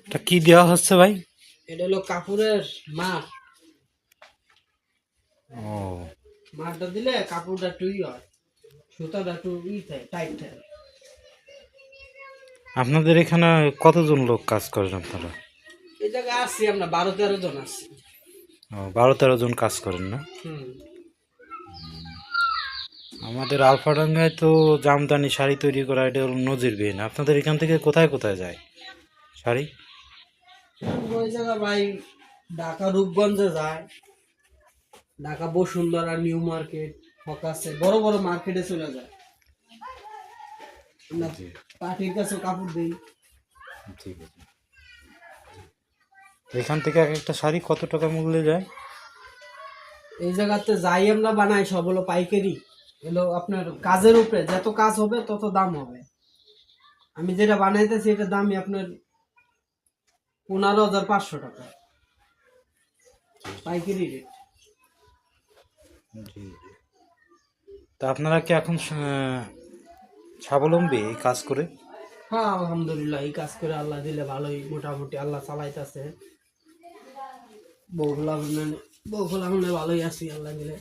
এটা কি দেওয়া হচ্ছে ভাই? এটা হলো কাপড়ের মার। ও, মারটা দিলে কাপড়টা একটু হয়, সুতাটা একটু থাকে, টাইট থাকে। আপনাদের এখানে কতজন লোক কাজ করেন আপনারা? এই জায়গায় আসছি আমরা 12-13 জন আসছি। ও, 12-13 জন কাজ করেন না? হুম। আমাদের আলফাডাঙ্গায় তো জামদানি শাড়ি তৈরি করা এটা হলো নজিরবিহীন। আপনাদের এখান থেকে কোথায় কোথায় যায় শাড়ি? ওই জায়গা ভাই ঢাকা রূপগঞ্জে যায়, ঢাকা বসুন্ধরা, নিউ মার্কেট, ফোকাসে, বড় বড় মার্কেটে চলে যায়। আমরা জি, পার্টির কাছে কাপড় দিই। ঠিক আছে। এখান থেকে এক একটা শাড়ি কত টাকা মূল্যে যায়? এই জায়গাতে যাই আমরা বানাই সব হলো পাইকারি। এলো আপনার কাজের উপরে, যত কাজ হবে তত দাম হবে। আমি যেটা বানাইতেছি এটার দামই আপনার 15,500 টাকা পাইকারি রেট। জি, জি। তা আপনারা কি এখন স্বাবলম্বী এই কাজ করে? হ্যাঁ আলহামদুলিল্লাহ, এই কাজ করে আল্লাহ দিলে ভালোই, মোটামুটি আল্লাহ চালাইতেছে। বউগুলা মানে বউগুলা মানে ভালোই আছি আল্লাহ দিলে।